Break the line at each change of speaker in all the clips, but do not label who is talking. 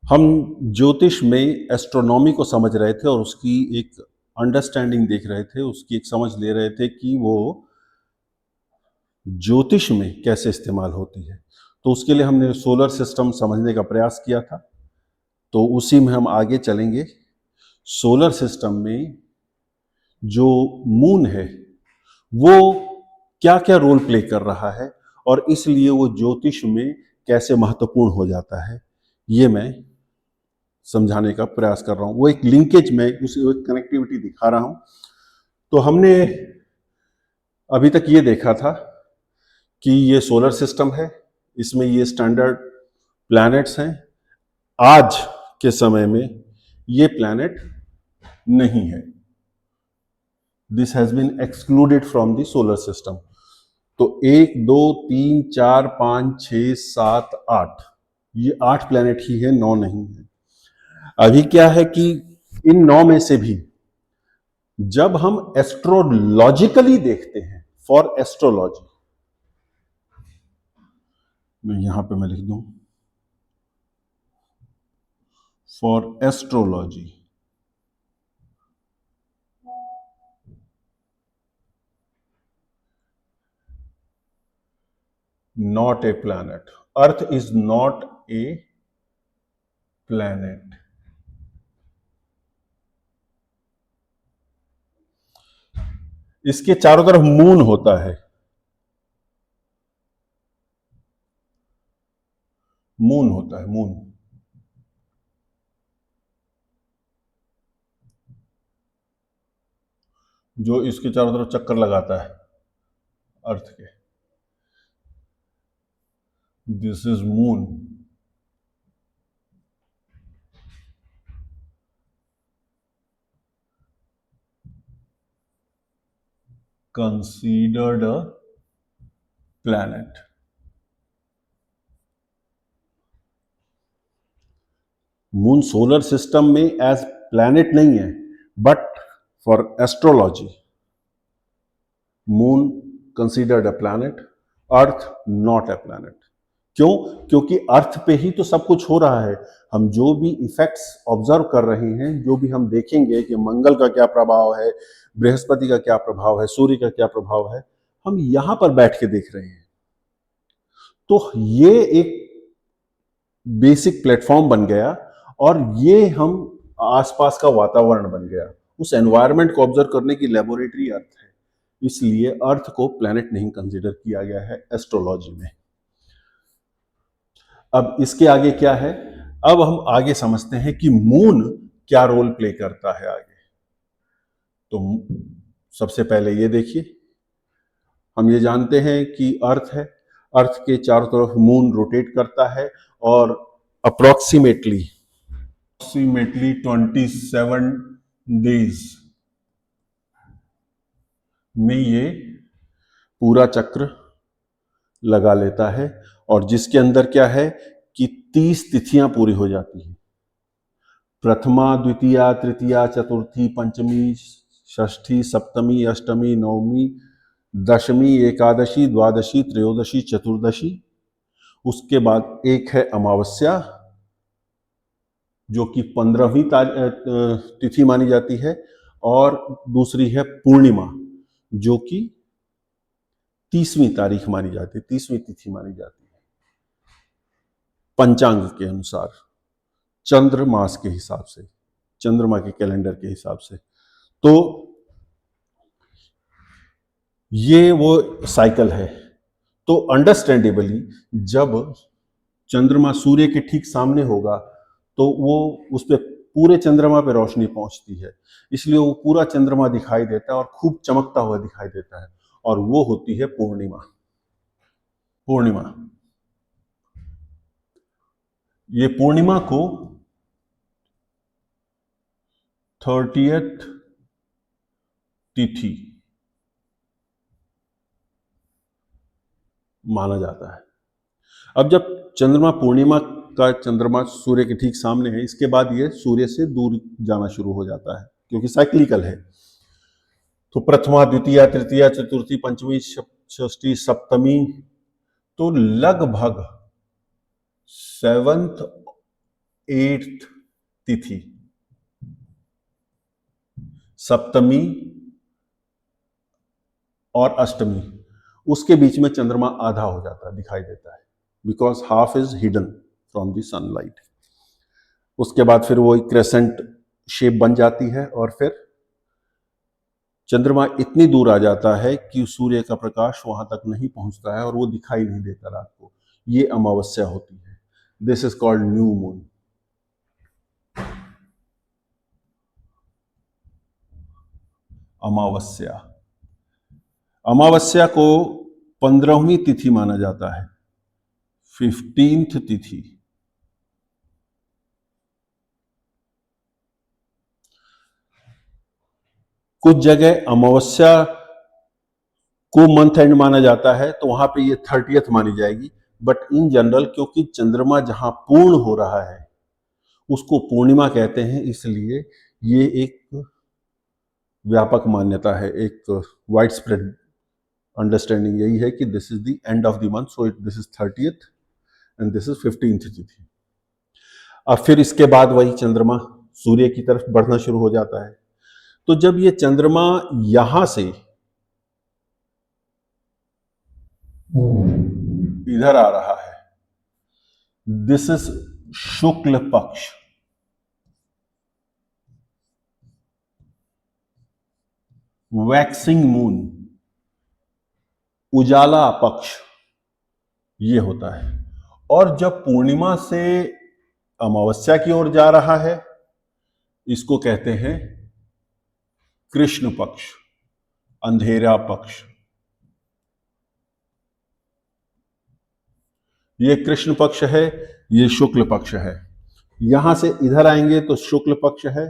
हम ज्योतिष में एस्ट्रोनॉमी को समझ रहे थे और उसकी एक अंडरस्टैंडिंग देख रहे थे, उसकी एक समझ ले रहे थे कि वो ज्योतिष में कैसे इस्तेमाल होती है। तो उसके लिए हमने सोलर सिस्टम समझने का प्रयास किया था, तो उसी में हम आगे चलेंगे। सोलर सिस्टम में जो मून है वो क्या क्या रोल प्ले कर रहा है और इसलिए वो ज्योतिष में कैसे महत्वपूर्ण हो जाता है, ये मैं समझाने का प्रयास कर रहा हूं। वो एक लिंकेज में उसी कनेक्टिविटी दिखा रहा हूं। तो हमने अभी तक ये देखा था कि ये सोलर सिस्टम है, इसमें ये स्टैंडर्ड प्लैनेट्स हैं। आज के समय में ये प्लैनेट नहीं है, this has been excluded from the solar system. तो 1 2 3 4 5 6 7 8, ये 8 प्लैनेट ही है, 9 नहीं है। अभी क्या है कि इन 9 में से भी जब हम एस्ट्रोलॉजिकली देखते हैं, फॉर एस्ट्रोलॉजी, मैं यहां पे मैं लिख दूं for astrology, not a planet. Earth is not a planet. इसके चारों तरफ मून होता है, मून होता है, मून। जो इसके चारों तरफ चक्कर लगाता है अर्थ के, this is moon. Considered a planet. Moon solar system में एज प्लैनेट नहीं है, but for astrology moon considered a planet, earth not a planet. क्यों? क्योंकि अर्थ पे ही तो सब कुछ हो रहा है। हम जो भी इफेक्ट्स ऑब्जर्व कर रहे हैं, जो भी हम देखेंगे कि मंगल का क्या प्रभाव है, बृहस्पति का क्या प्रभाव है, सूर्य का क्या प्रभाव है, हम यहां पर बैठ के देख रहे हैं। तो ये एक बेसिक प्लेटफॉर्म बन गया और ये हम आसपास का वातावरण बन गया। उस एनवायरनमेंट को ऑब्जर्व करने की लेबोरेटरी अर्थ है, इसलिए अर्थ को प्लैनेट नहीं कंसीडर किया गया है एस्ट्रोलॉजी में। अब इसके आगे क्या है, अब हम आगे समझते हैं कि मून क्या रोल प्ले करता है आगे। तो सबसे पहले ये देखिए, हम ये जानते हैं कि अर्थ है, अर्थ के चारों तरफ मून रोटेट करता है और अप्रोक्सीमेटली 27 डेज में ये पूरा चक्र लगा लेता है और जिसके अंदर क्या है कि 30 तिथियां पूरी हो जाती हैं। प्रथमा, द्वितीया, तृतीया, चतुर्थी, पंचमी, षष्ठी, सप्तमी, अष्टमी, नवमी, दशमी, एकादशी, द्वादशी, त्रयोदशी, चतुर्दशी। उसके बाद एक है अमावस्या, जो कि 15वीं तिथि मानी जाती है, और दूसरी है पूर्णिमा, जो कि 30वीं तारीख मानी जाती है, 30वीं तिथि मानी जाती है पंचांग के अनुसार, चंद्र मास के हिसाब से, चंद्रमा के कैलेंडर के हिसाब से। तो ये वो साइकिल है। तो अंडरस्टैंडेबली जब चंद्रमा सूर्य के ठीक सामने होगा तो वो उस पर पूरे चंद्रमा पे रोशनी पहुंचती है, इसलिए वो पूरा चंद्रमा दिखाई देता है और खूब चमकता हुआ दिखाई देता है, और वो होती है पूर्णिमा। पूर्णिमा, ये पूर्णिमा को 30th तिथि माना जाता है। अब जब चंद्रमा पूर्णिमा का चंद्रमा सूर्य के ठीक सामने है, इसके बाद ये सूर्य से दूर जाना शुरू हो जाता है, क्योंकि साइक्लिकल है। तो प्रथमा, द्वितीया, तृतीया, चतुर्थी, पंचमी, षष्ठी, सप्तमी, तो लगभग 7th 8th तिथि, सप्तमी और अष्टमी, उसके बीच में चंद्रमा आधा हो जाता है, दिखाई देता है, because half is hidden from the sunlight. उसके बाद फिर वो एक क्रेसेंट शेप बन जाती है और फिर चंद्रमा इतनी दूर आ जाता है कि सूर्य का प्रकाश वहां तक नहीं पहुंचता है और वो दिखाई नहीं देता रात को। ये अमावस्या होती है। This is called new moon. अमावस्या, अमावस्या को 15वीं तिथि माना जाता है, 15th तिथि। कुछ जगह अमावस्या को मंथ एंड माना जाता है तो वहां पे ये 30th मानी जाएगी, बट इन जनरल क्योंकि चंद्रमा जहां पूर्ण हो रहा है उसको पूर्णिमा कहते हैं, इसलिए ये एक व्यापक मान्यता है, एक वाइड स्प्रेड अंडरस्टैंडिंग यही है कि this is the end of the month, so this is 30th and this is 15th तिथि। अब फिर इसके बाद वही चंद्रमा सूर्य की तरफ बढ़ना शुरू हो जाता है। तो जब ये चंद्रमा यहां से इधर आ रहा है, दिस इज शुक्ल पक्ष, वैक्सिंग मून, उजाला पक्ष ये होता है। और जब पूर्णिमा से अमावस्या की ओर जा रहा है, इसको कहते हैं कृष्ण पक्ष, अंधेरा पक्ष। ये कृष्ण पक्ष है, ये शुक्ल पक्ष है। यहां से इधर आएंगे तो शुक्ल पक्ष है,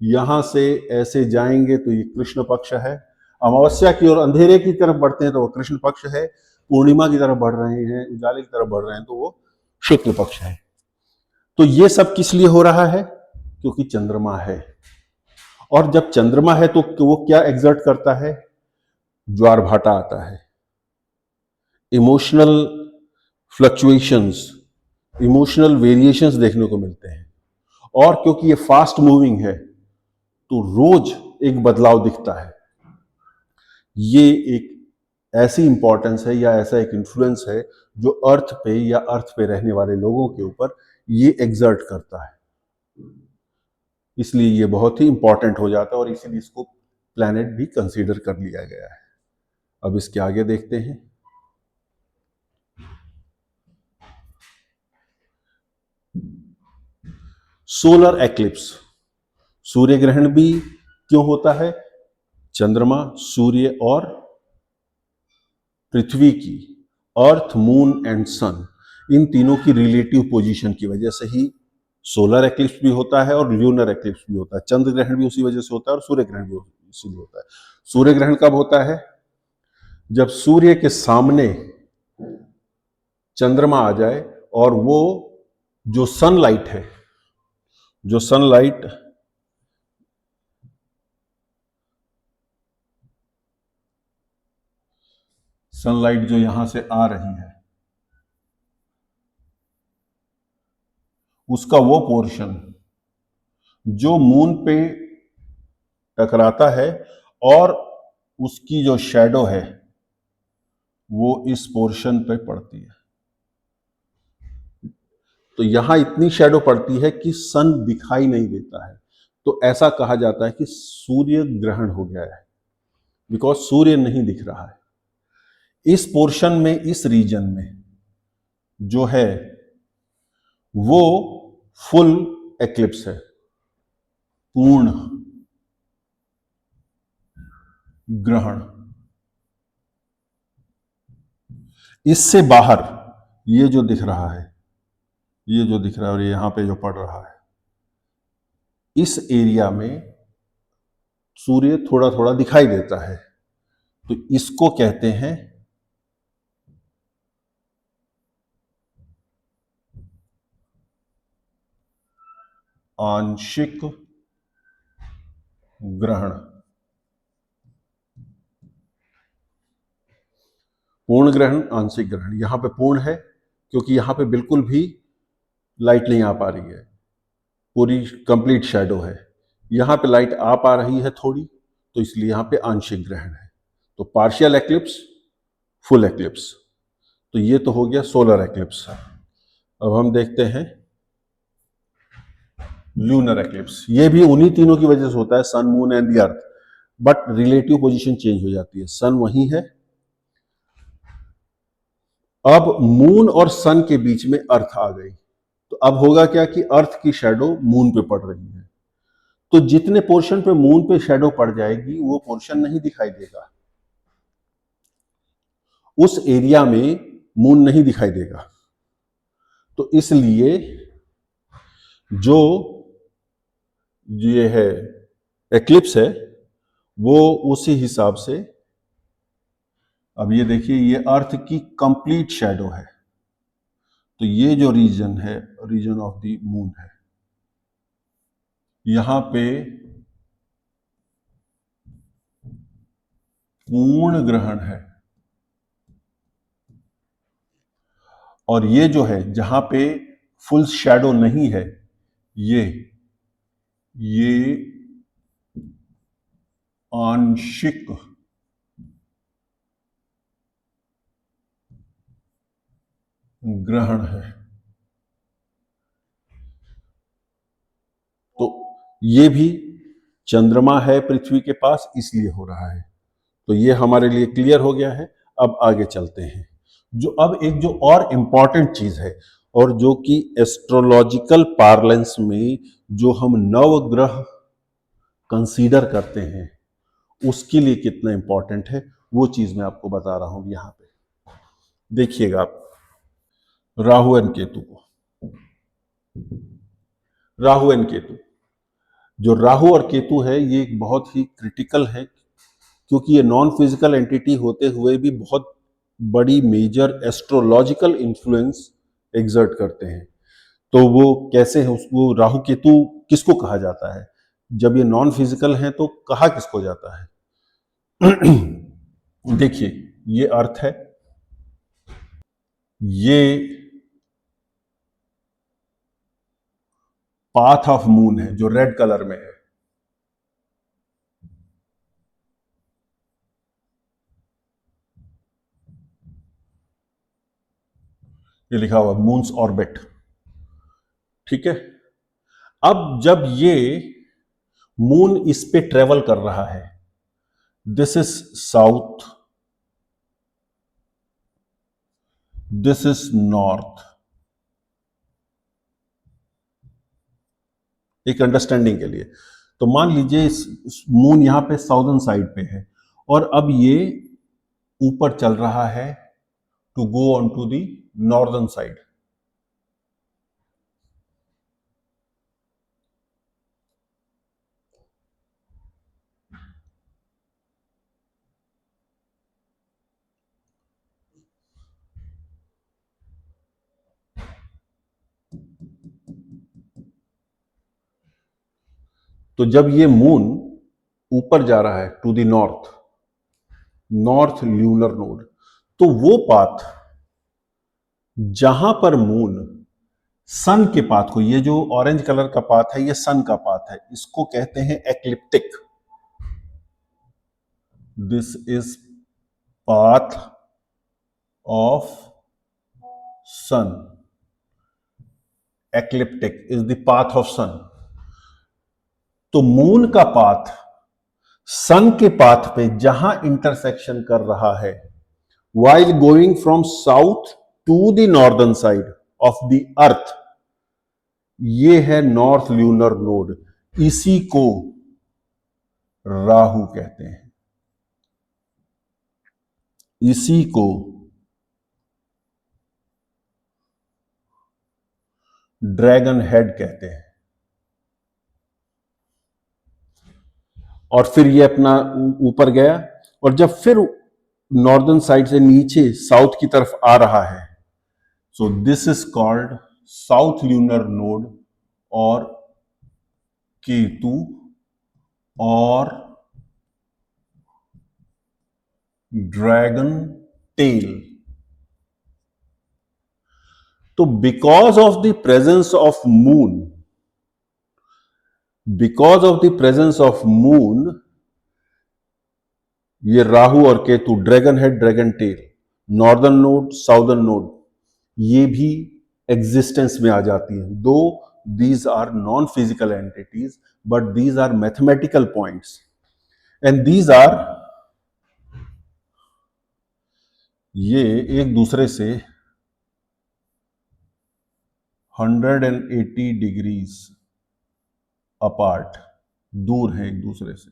यहां से ऐसे जाएंगे तो ये कृष्ण पक्ष है। अमावस्या की ओर अंधेरे की तरफ बढ़ते हैं तो वो कृष्ण पक्ष है, पूर्णिमा की तरफ बढ़ रहे हैं, उजाले की तरफ बढ़ रहे हैं तो वो शुक्ल पक्ष है। तो ये सब किस लिए हो रहा है? क्योंकि चंद्रमा है। और जब चंद्रमा है तो वो क्या एग्जर्ट करता है? ज्वार भाटा आता है, इमोशनल फ्लक्चुएशंस, इमोशनल वेरिएशंस देखने को मिलते हैं। और क्योंकि ये फास्ट मूविंग है तो रोज एक बदलाव दिखता है। ये एक ऐसी इंपॉर्टेंस है या ऐसा एक इन्फ्लुएंस है जो अर्थ पे या अर्थ पे रहने वाले लोगों के ऊपर ये एग्जर्ट करता है, इसलिए ये बहुत ही इंपॉर्टेंट हो जाता है और इसीलिए इसको प्लैनेट भी कंसीडर कर लिया गया है। अब इसके आगे देखते हैं। सोलर एक्लिप्स, सूर्य ग्रहण भी क्यों होता है? चंद्रमा, सूर्य और पृथ्वी की, अर्थ, मून एंड सन, इन तीनों की रिलेटिव पोजीशन की वजह से ही सोलर एक्लिप्स भी होता है और ल्यूनर एक्लिप्स भी होता है। चंद्र ग्रहण भी उसी वजह से होता है और सूर्य ग्रहण भी इसीलिए होता है। सूर्य ग्रहण कब होता है? जब सूर्य के सामने चंद्रमा आ जाए और वो जो सनलाइट है, जो सनलाइट जो यहां से आ रही है, उसका वो पोर्शन जो मून पे टकराता है और उसकी जो शैडो है वो इस पोर्शन पे पड़ती है। तो यहां इतनी शैडो पड़ती है कि सन दिखाई नहीं देता है, तो ऐसा कहा जाता है कि सूर्य ग्रहण हो गया है, बिकॉज सूर्य नहीं दिख रहा है। इस पोर्शन में, इस रीजन में जो है वो फुल एक्लिप्स है, पूर्ण ग्रहण। इससे बाहर ये जो दिख रहा है, ये जो दिख रहा है और ये यहां पे जो पड़ रहा है, इस एरिया में सूर्य थोड़ा थोड़ा दिखाई देता है, तो इसको कहते हैं आंशिक ग्रहण। पूर्ण ग्रहण, आंशिक ग्रहण। यहां पे पूर्ण है क्योंकि यहां पे बिल्कुल भी लाइट नहीं आ पा रही है, पूरी कंप्लीट शैडो है। यहां पे लाइट आ पा रही है थोड़ी, तो इसलिए यहां पे आंशिक ग्रहण है। तो पार्शियल एक्लिप्स, फुल एक्लिप्स। तो ये तो हो गया सोलर एक्लिप्स। अब हम देखते हैं लूनर एक्लिप्स। ये भी उन्हीं तीनों की वजह से होता है, sun, moon and the earth, but relative position change हो जाती है। सन वही है, अब मून और सन के बीच में अर्थ आ गई, तो अब होगा क्या कि अर्थ की शैडो मून पे पड़ रही है। तो जितने पोर्शन पे मून पे शैडो पड़ जाएगी वो पोर्शन नहीं दिखाई देगा, उस एरिया में मून नहीं दिखाई देगा। तो इसलिए जो ये है एक्लिप्स है वो उसी हिसाब से, अब ये देखिए ये अर्थ की कंप्लीट शैडो है, तो ये जो रीजन है, रीजन ऑफ द मून है, यहां पे पूर्ण ग्रहण है। और ये जो है जहां पे फुल शैडो नहीं है, ये आंशिक ग्रहण है। तो ये भी चंद्रमा है पृथ्वी के पास, इसलिए हो रहा है। तो ये हमारे लिए क्लियर हो गया है। अब आगे चलते हैं। जो अब एक जो और इंपॉर्टेंट चीज है, और जो कि एस्ट्रोलॉजिकल पार्लेंस में जो हम नवग्रह कंसीडर करते हैं उसके लिए कितना इंपॉर्टेंट है, वो चीज मैं आपको बता रहा हूं यहां पे। देखिएगा आप राहु एंड केतु को, राहु एंड केतु, जो राहु और केतु है ये एक बहुत ही क्रिटिकल है, क्योंकि ये नॉन फिजिकल एंटिटी होते हुए भी बहुत बड़ी मेजर एस्ट्रोलॉजिकल इंफ्लुएंस एग्जर्ट करते हैं। तो वो कैसे है, उसको राहु केतु किसको कहा जाता है? जब ये नॉन फिजिकल है तो कहा किसको जाता है? देखिए ये अर्थ है, ये पाथ ऑफ मून है जो रेड कलर में है, ये लिखा हुआ मून्स ऑर्बिट। ठीक है, अब जब ये मून इस पे ट्रेवल कर रहा है, this is south, this is north, एक अंडरस्टैंडिंग के लिए। तो मान लीजिए मून यहां पे साउदर्न साइड पे है, और अब ये ऊपर चल रहा है to go on to the northern side. तो जब ये मून ऊपर जा रहा है to the north, north lunar node, तो वो पाथ जहां पर मून सन के पाथ को, ये जो ऑरेंज कलर का पाथ है ये सन का पाथ है, इसको कहते हैं ecliptic. This is path of sun, ecliptic is the path of sun. तो मून का पाथ सन के पाथ पे जहां इंटरसेक्शन कर रहा है, while going from south to the northern side of the earth, ये है नॉर्थ ल्यूनर नोड, इसी को राहु कहते हैं, इसी को ड्रैगन हेड कहते हैं। और फिर ये अपना ऊपर गया, और जब फिर नॉर्दर्न साइड से नीचे साउथ की तरफ आ रहा है, so this is called south lunar node, और केतु, और ड्रैगन टेल। तो because of the presence of moon, because of the presence of moon, ये राहु और Ketu, dragon head dragon tell, northern node southern node, ये भी एग्जिस्टेंस में आ जाती हैं. दो these are non-physical entities, but these are mathematical points, and these are, ये एक दूसरे से 180 डिग्रीज अपार्ट, दूर है एक दूसरे से,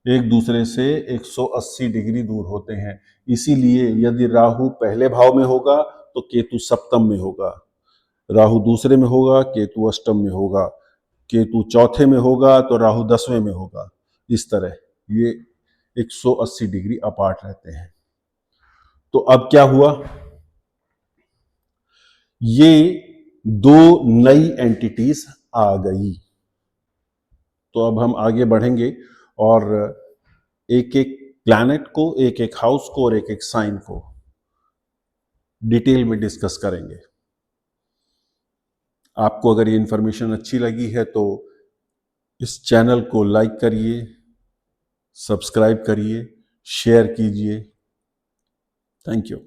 एक दूसरे से 180 डिग्री दूर होते हैं. इसीलिए यदि राहु पहले भाव में होगा तो केतु सप्तम में होगा, राहु दूसरे में होगा केतु अष्टम में होगा, केतु चौथे में होगा तो राहु 10वें में होगा. इस तरह ये 180 डिग्री अपार्ट रहते हैं. तो अब क्या हुआ, ये दो नई एंटिटीज आ गई. तो अब हम आगे बढ़ेंगे और एक एक प्लैनेट को, एक एक हाउस को और एक एक साइन को डिटेल में डिस्कस करेंगे. आपको अगर ये इंफॉर्मेशन अच्छी लगी है तो इस चैनल को लाइक करिए, सब्सक्राइब करिए, शेयर कीजिए. Thank you.